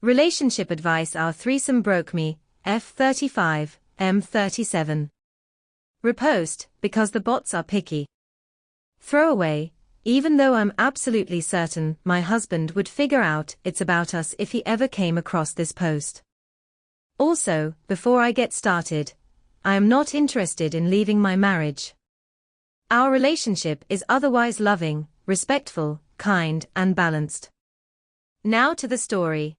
Relationship advice. Our threesome broke me, F35, M37. Repost, because the bots are picky. Throwaway, even though I'm absolutely certain my husband would figure out it's about us if he ever came across this post. Also, before I get started, I am not interested in leaving my marriage. Our relationship is otherwise loving, respectful, kind, and balanced. Now to the story.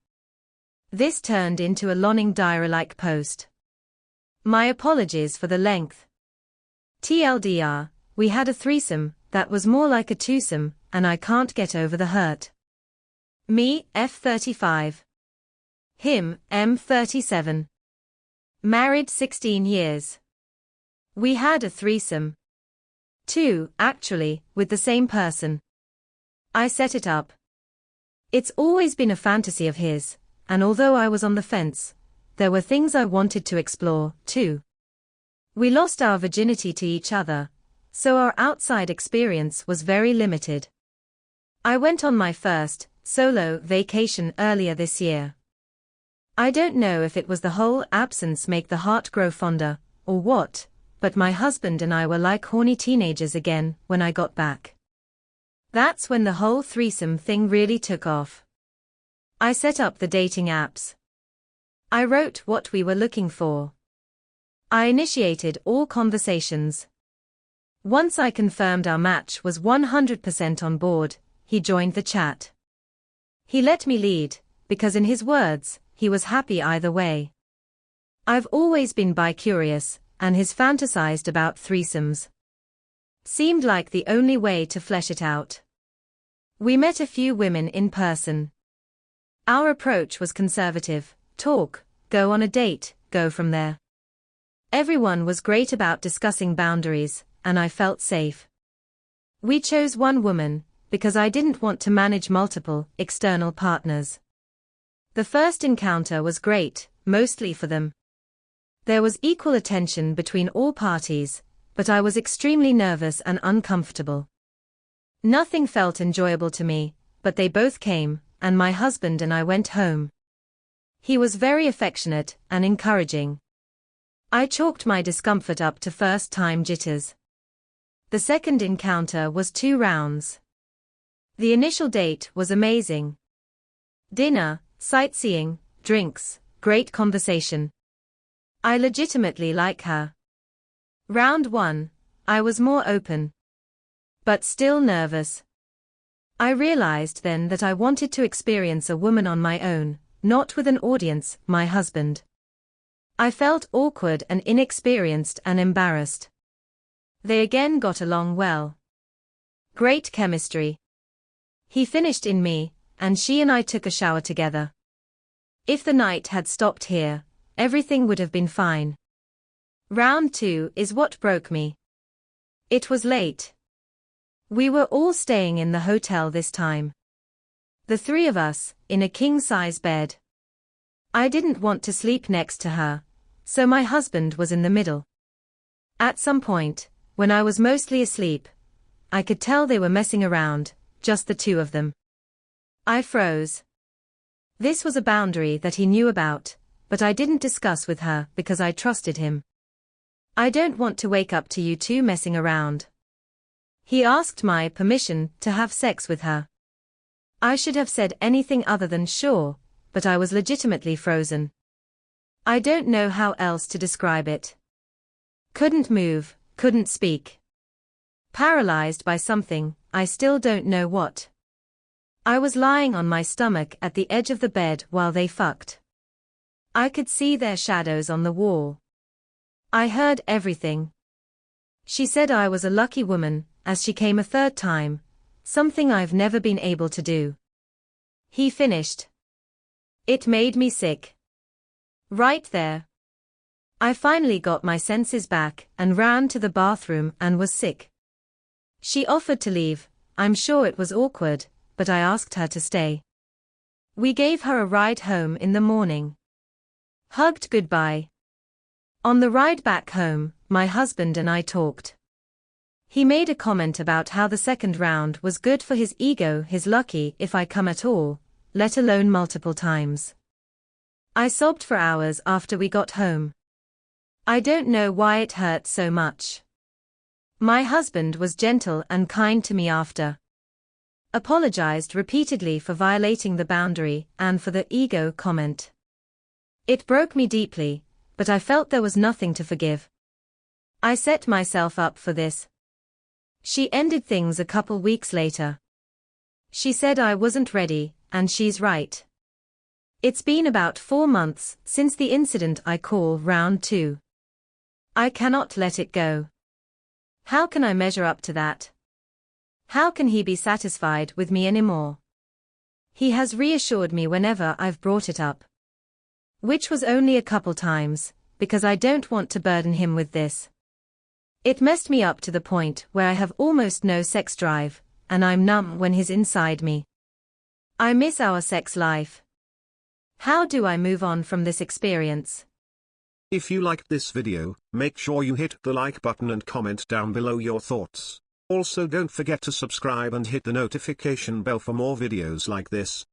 This turned into a long diary-like post. My apologies for the length. TLDR, we had a threesome that was more like a twosome, and I can't get over the hurt. Me, F35. Him, M37. Married 16 years. We had a threesome. 2, actually, with the same person. I set it up. It's always been a fantasy of his, and although I was on the fence, there were things I wanted to explore, too. We lost our virginity to each other, so our outside experience was very limited. I went on my first, solo vacation earlier this year. I don't know if it was the whole absence make the heart grow fonder, or what, but my husband and I were like horny teenagers again when I got back. That's when the whole threesome thing really took off. I set up the dating apps. I wrote what we were looking for. I initiated all conversations. Once I confirmed our match was 100% on board, he joined the chat. He let me lead, because in his words, he was happy either way. I've always been bi-curious, and his fantasized about threesomes seemed like the only way to flesh it out. We met a few women in person. Our approach was conservative: talk, go on a date, go from there. Everyone was great about discussing boundaries, and I felt safe. We chose one woman, because I didn't want to manage multiple, external partners. The first encounter was great, mostly for them. There was equal attention between all parties, but I was extremely nervous and uncomfortable. Nothing felt enjoyable to me, but they both came, and my husband and I went home. He was very affectionate and encouraging. I chalked my discomfort up to first-time jitters. The second encounter was 2 rounds. The initial date was amazing. Dinner, sightseeing, drinks, great conversation. I legitimately like her. Round 1, I was more open. But still nervous. I realized then that I wanted to experience a woman on my own, not with an audience, my husband. I felt awkward and inexperienced and embarrassed. They again got along well. Great chemistry. He finished in me, and she and I took a shower together. If the night had stopped here, everything would have been fine. Round 2 is what broke me. It was late. We were all staying in the hotel this time. The 3 of us, in a king-size bed. I didn't want to sleep next to her, so my husband was in the middle. At some point, when I was mostly asleep, I could tell they were messing around, just the 2 of them. I froze. This was a boundary that he knew about, but I didn't discuss with her because I trusted him. I don't want to wake up to you 2 messing around. He asked my permission to have sex with her. I should have said anything other than sure, but I was legitimately frozen. I don't know how else to describe it. Couldn't move, couldn't speak. Paralyzed by something, I still don't know what. I was lying on my stomach at the edge of the bed while they fucked. I could see their shadows on the wall. I heard everything. She said I was a lucky woman, as she came a 3rd time, something I've never been able to do. He finished. It made me sick. Right there. I finally got my senses back and ran to the bathroom and was sick. She offered to leave. I'm sure it was awkward, but I asked her to stay. We gave her a ride home in the morning. Hugged goodbye. On the ride back home, my husband and I talked. He made a comment about how the second round was good for his ego. He's lucky if I come at all, let alone multiple times. I sobbed for hours after we got home. I don't know why it hurt so much. My husband was gentle and kind to me after. Apologized repeatedly for violating the boundary and for the ego comment. It broke me deeply, but I felt there was nothing to forgive. I set myself up for this. She ended things a couple weeks later. She said I wasn't ready, and she's right. It's been about 4 months since the incident I call round 2. I cannot let it go. How can I measure up to that? How can he be satisfied with me anymore? He has reassured me whenever I've brought it up. Which was only a couple times, because I don't want to burden him with this. It messed me up to the point where I have almost no sex drive, and I'm numb when he's inside me. I miss our sex life. How do I move on from this experience? If you liked this video, make sure you hit the like button and comment down below your thoughts. Also don't forget to subscribe and hit the notification bell for more videos like this.